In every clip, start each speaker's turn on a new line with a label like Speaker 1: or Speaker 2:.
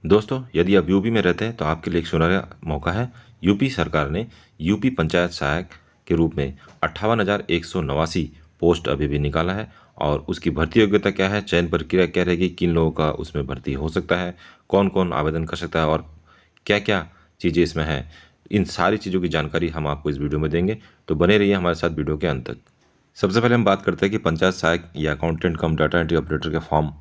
Speaker 1: दोस्तों, यदि आप यूपी में रहते हैं तो आपके लिए एक सुनहरा मौका है। यूपी सरकार ने यूपी पंचायत सहायक के रूप में 58,189 पोस्ट अभी भी निकाला है। और उसकी भर्ती योग्यता क्या है, चयन प्रक्रिया क्या रहेगी, किन लोगों का उसमें भर्ती हो सकता है, कौन कौन आवेदन कर सकता है और क्या क्या चीज़ें इसमें हैं, इन सारी चीज़ों की जानकारी हम आपको इस वीडियो में देंगे। तो बने रहिए हमारे साथ वीडियो के अंत तक। सबसे पहले हम बात करते हैं कि पंचायत सहायक या अकाउंटेंट कम डाटा एंट्री ऑपरेटर का फॉर्म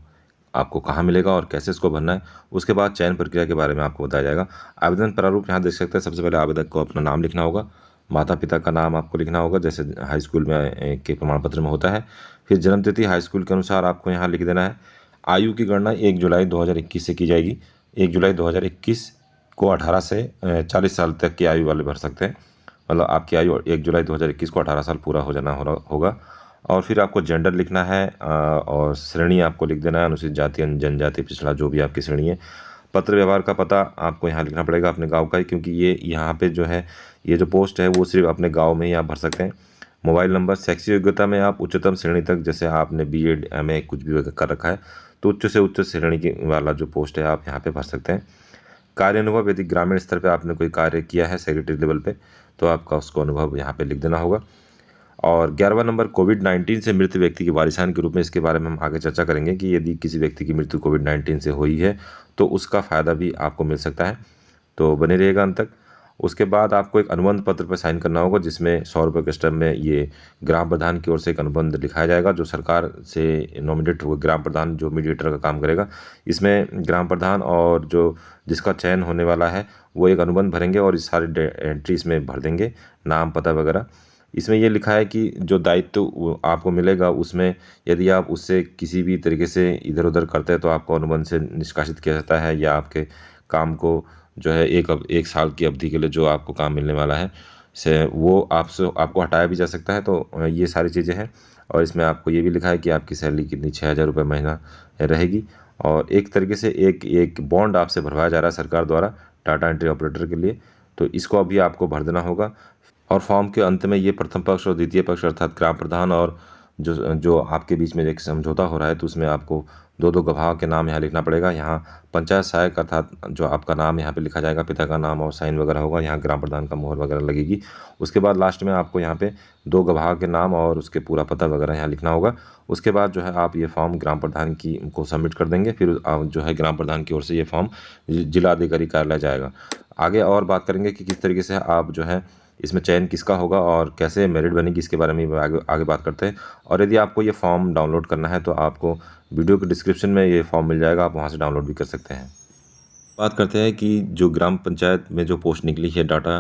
Speaker 1: आपको कहाँ मिलेगा और कैसे इसको भरना है। उसके बाद चयन प्रक्रिया के बारे में आपको बताया जाएगा। आवेदन प्रारूप यहाँ देख सकते हैं। सबसे पहले आवेदक को अपना नाम लिखना होगा, माता पिता का नाम आपको लिखना होगा जैसे हाई स्कूल में के प्रमाण पत्र में होता है। फिर जन्म तिथि हाई स्कूल के अनुसार आपको यहाँ लिख देना है। आयु की गणना 1 जुलाई 2021 से की जाएगी। 1 जुलाई 2021 को 18 से 40 साल तक की आयु वाले भर सकते हैं। मतलब आपकी आयु 1 जुलाई 2021 को 18 साल पूरा हो जाना होगा। और फिर आपको जेंडर लिखना है और श्रेणी आपको लिख देना है, अनुसूचित जाति, जनजाति, पिछड़ा, जो भी आपकी श्रेणी है। पत्र व्यवहार का पता आपको यहाँ लिखना पड़ेगा अपने गांव का ही, क्योंकि ये यहाँ पे जो है ये जो पोस्ट है वो सिर्फ अपने गांव में ही आप भर सकते हैं। मोबाइल नंबर, शैक्षिक योग्यता में आप उच्चतम श्रेणी तक, जैसे आपने बीएड एमए कुछ भी कर रखा है तो उच्च से उच्च श्रेणी की वाला जो पोस्ट है आप यहाँ पे भर सकते हैं। कार्य अनुभव, यदि ग्रामीण स्तर पे आपने कोई कार्य किया है सेक्रेटरी लेवल पे तो आपका उसको अनुभव यहाँ पे लिख देना होगा। और 11वां नंबर, कोविड-19 से मृत व्यक्ति के वारिसान के रूप में, इसके बारे में हम आगे चर्चा करेंगे कि यदि किसी व्यक्ति की मृत्यु कोविड-19 से हुई है तो उसका फ़ायदा भी आपको मिल सकता है। तो बने रहिएगा अंत तक। उसके बाद आपको एक अनुबंध पत्र पर साइन करना होगा जिसमें 100 रुपये के स्टैम्प में ये ग्राम प्रधान की ओर से एक अनुबंध लिखाया जाएगा जो सरकार से नॉमिनेट हुए ग्राम प्रधान जो मीडिएटर का काम करेगा। इसमें ग्राम प्रधान और जो जिसका चयन होने वाला है वो एक अनुबंध भरेंगे और इस सारे एंट्री इसमें भर देंगे, नाम पता वगैरह। इसमें ये लिखा है कि जो दायित्व वो आपको मिलेगा उसमें यदि आप उससे किसी भी तरीके से इधर उधर करते हैं तो आपको अनुबंध से निष्कासित किया जाता है, या आपके काम को जो है एक साल की अवधि के लिए जो आपको काम मिलने वाला है से वो आपको हटाया भी जा सकता है। तो ये सारी चीज़ें हैं। और इसमें आपको ये भी लिखा है कि आपकी सैलरी कितनी 6,000 रुपये महीना रहेगी। और एक तरीके से एक बॉन्ड आपसे भरवाया जा रहा है सरकार द्वारा डाटा एंट्री ऑपरेटर के लिए, तो इसको अभी आपको भर देना होगा। और फॉर्म के अंत में ये प्रथम पक्ष और द्वितीय पक्ष अर्थात ग्राम प्रधान और जो जो आपके बीच में एक समझौता हो रहा है तो उसमें आपको दो दो गवाह के नाम यहाँ लिखना पड़ेगा। यहाँ पंचायत सहायक अर्थात जो आपका नाम यहाँ पे लिखा जाएगा, पिता का नाम और साइन वगैरह होगा, यहाँ ग्राम प्रधान का मोहर वगैरह लगेगी। उसके बाद लास्ट में आपको यहाँ पे दो गवाह के नाम और उसके पूरा पता वगैरह यहाँ लिखना होगा। उसके बाद जो है आप ये फॉर्म ग्राम प्रधान की को सबमिट कर देंगे। फिर आप जो है ग्राम प्रधान की ओर से ये फॉर्म जिला अधिकारी कार्यालय जाएगा। आगे और बात करेंगे कि किस तरीके से आप जो है इसमें चयन किसका होगा और कैसे मेरिट बनेगी, इसके बारे में आगे आगे बात करते हैं। और यदि आपको ये फॉर्म डाउनलोड करना है तो आपको वीडियो के डिस्क्रिप्शन में ये फॉर्म मिल जाएगा, आप वहाँ से डाउनलोड भी कर सकते हैं। बात करते हैं कि जो ग्राम पंचायत में जो पोस्ट निकली है डाटा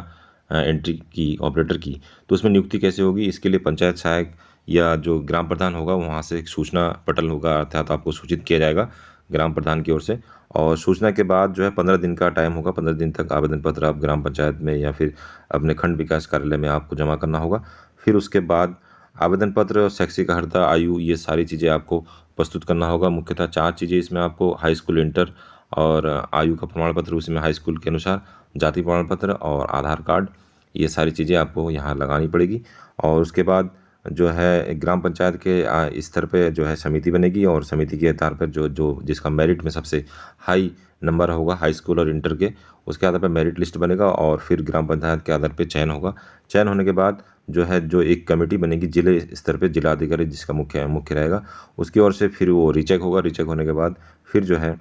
Speaker 1: एंट्री की ऑपरेटर की, तो उसमें नियुक्ति कैसे होगी। इसके लिए पंचायत सहायक या जो ग्राम प्रधान होगा वहाँ से एक सूचना पटल होगा, अर्थात आपको सूचित किया जाएगा ग्राम प्रधान की ओर से। और सूचना के बाद जो है 15 दिन का टाइम होगा। 15 दिन तक आवेदन पत्र आप ग्राम पंचायत में या फिर अपने खंड विकास कार्यालय में आपको जमा करना होगा। फिर उसके बाद आवेदन पत्र, शैक्षिक अर्हता, आयु, ये सारी चीज़ें आपको प्रस्तुत करना होगा। मुख्यतः 4 चीज़ें इसमें आपको हाई स्कूल, इंटर और आयु का प्रमाण पत्र उसमें हाई स्कूल के अनुसार, जाति प्रमाण पत्र और आधार कार्ड, ये सारी चीज़ें आपको यहाँ लगानी पड़ेगी। और उसके बाद जो है ग्राम पंचायत के स्तर पे जो है समिति बनेगी और समिति के आधार पर जो जो जिसका मेरिट में सबसे हाई नंबर होगा हाई स्कूल और इंटर के, उसके आधार पर मेरिट लिस्ट बनेगा और फिर ग्राम पंचायत के आधार पे चयन होगा। चयन होने के बाद जो एक कमेटी बनेगी जिले स्तर पे, जिला अधिकारी जिसका मुख्य रहेगा, उसकी ओर से फिर वो रीचेक होगा। रीचेक होने के बाद फिर जो है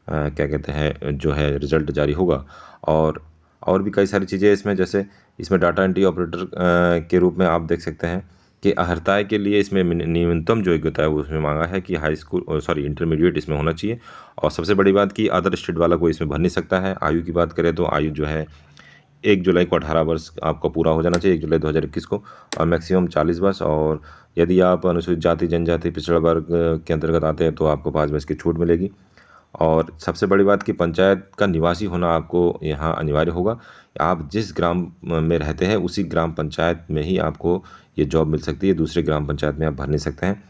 Speaker 1: क्या कहते हैं जो है रिजल्ट जारी होगा। और भी कई सारी चीज़ें इसमें, जैसे इसमें डाटा एंट्री ऑपरेटर के रूप में आप देख सकते हैं कि अर्हता के लिए इसमें न्यूनतम जो योग्यता है वो उसमें मांगा है कि हाई स्कूल सॉरी इंटरमीडिएट इसमें होना चाहिए। और सबसे बड़ी बात कि अदर स्टेट वाला कोई इसमें भर नहीं सकता है। आयु की बात करें तो आयु जो है 1 जुलाई को 18 वर्ष आपका पूरा हो जाना चाहिए, 1 जुलाई 2021 को, और मैक्सिमम 40 वर्ष। और यदि आप अनुसूचित जाति, जनजाति, पिछड़ा वर्ग के अंतर्गत आते हैं तो आपको 5 वर्ष की छूट मिलेगी। और सबसे बड़ी बात कि पंचायत का निवासी होना आपको यहाँ अनिवार्य होगा। आप जिस ग्राम में रहते हैं उसी ग्राम पंचायत में ही आपको ये जॉब मिल सकती है, दूसरे ग्राम पंचायत में आप भर नहीं सकते हैं।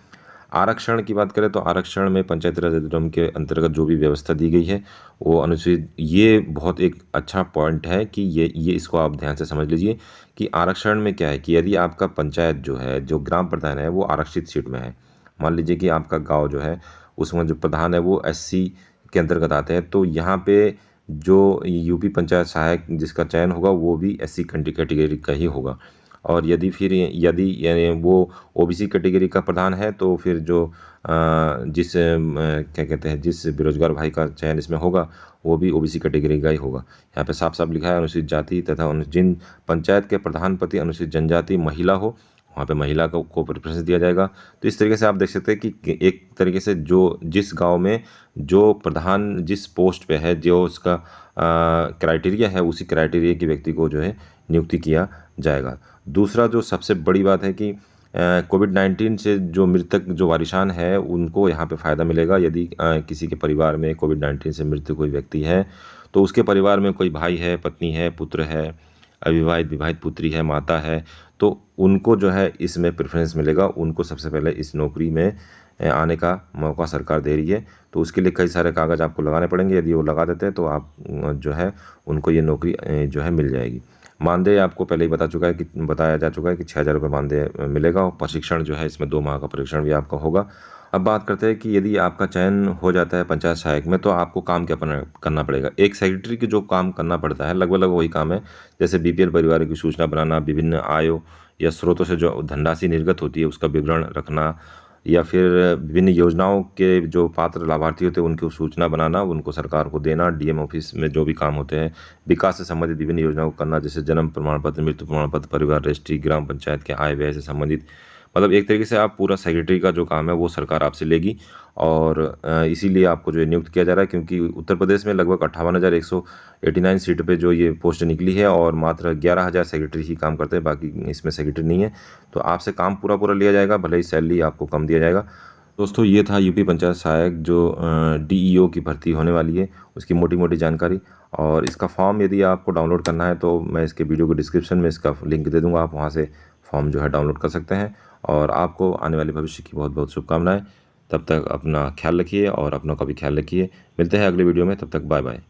Speaker 1: आरक्षण की बात करें तो आरक्षण में पंचायती राज अधिनियम के अंतर्गत जो भी व्यवस्था दी गई है वो अनुच्छेद, ये बहुत एक अच्छा पॉइंट है कि ये इसको आप ध्यान से समझ लीजिए कि आरक्षण में क्या है कि यदि आपका पंचायत जो है, जो ग्राम प्रधान है वो आरक्षित सीट में है, मान लीजिए कि आपका गाँव जो है उसमें जो प्रधान है वो SC के अंतर्गत आते हैं। तो यहाँ पे जो यूपी पंचायत सहायक जिसका चयन होगा वो भी एससी कैटेगरी का ही होगा। और यदि यानी वो ओबीसी कैटेगरी का प्रधान है तो फिर जो क्या कहते हैं, जिस बेरोजगार भाई का चयन इसमें होगा वो भी ओबीसी कैटेगरी का ही होगा। यहाँ पे साफ साफ लिखा है अनुसूचित जाति तथा जिन पंचायत के प्रधान पति अनुसूचित जनजाति महिला हो वहाँ पे महिला को प्रेफरेंस दिया जाएगा। तो इस तरीके से आप देख सकते हैं कि एक तरीके से जो जिस गांव में जो प्रधान जिस पोस्ट पे है, जो उसका क्राइटेरिया है, उसी क्राइटेरिया के व्यक्ति को जो है नियुक्ति किया जाएगा। दूसरा जो सबसे बड़ी बात है कि कोविड-19 से जो मृतक जो वारिशान है उनको यहाँ पे फ़ायदा मिलेगा। यदि किसी के परिवार में कोविड-19 से मृत्यु कोई व्यक्ति है तो उसके परिवार में कोई भाई है, पत्नी है, पुत्र है, अविवाहित विवाहित पुत्री है, माता है, तो उनको जो है इसमें प्रेफ़रेंस मिलेगा। उनको सबसे पहले इस नौकरी में आने का मौका सरकार दे रही है। तो उसके लिए कई सारे कागज़ आपको लगाने पड़ेंगे। यदि वो लगा देते हैं तो आप जो है उनको ये नौकरी जो है मिल जाएगी। मानदेय आपको पहले ही बताया जा चुका है कि 6,000 रुपये मानदेय मिलेगा और प्रशिक्षण जो है इसमें 2 माह का प्रशिक्षण भी आपका होगा। अब बात करते हैं कि यदि आपका चयन हो जाता है पंचायत सहायक में तो आपको काम क्या करना पड़ेगा। एक सेक्रेटरी की जो काम करना पड़ता है लगभग वही काम है। जैसे बीपीएल परिवारों की सूचना बनाना, विभिन्न आयों या स्रोतों से जो धनराशि निर्गत होती है उसका विवरण रखना, या फिर विभिन्न योजनाओं के जो पात्र लाभार्थी होते हैं उनको सूचना बनाना, उनको सरकार को देना, डीएम ऑफिस में जो भी काम होते हैं, विकास से संबंधित विभिन्न योजनाओं को करना, जैसे जन्म प्रमाण पत्र, मृत्यु प्रमाण पत्र, परिवार रजिस्ट्री, ग्राम पंचायत के आय व्यय से संबंधित। मतलब एक तरीके से आप पूरा सेक्रेटरी का जो काम है वो सरकार आपसे लेगी। और इसीलिए आपको जो है नियुक्त किया जा रहा है, क्योंकि उत्तर प्रदेश में लगभग 58,189 सीट पे जो ये पोस्ट निकली है और मात्र 11,000 सेक्रेटरी ही काम करते हैं, बाकी इसमें सेक्रेटरी नहीं है। तो आपसे काम पूरा लिया जाएगा, भले ही सैलरी आपको कम दिया जाएगा। दोस्तों ये था यूपी पंचायत सहायक जो डीईओ की भर्ती होने वाली है उसकी मोटी जानकारी। और इसका फॉर्म यदि आपको डाउनलोड करना है तो मैं इसके वीडियो को डिस्क्रिप्शन में इसका लिंक दे दूँगा, आप वहाँ से फॉर्म जो है डाउनलोड कर सकते हैं। और आपको आने वाले भविष्य की बहुत बहुत शुभकामनाएं। तब तक अपना ख्याल रखिए और अपनों का भी ख्याल रखिए। मिलते हैं अगले वीडियो में, तब तक बाय बाय।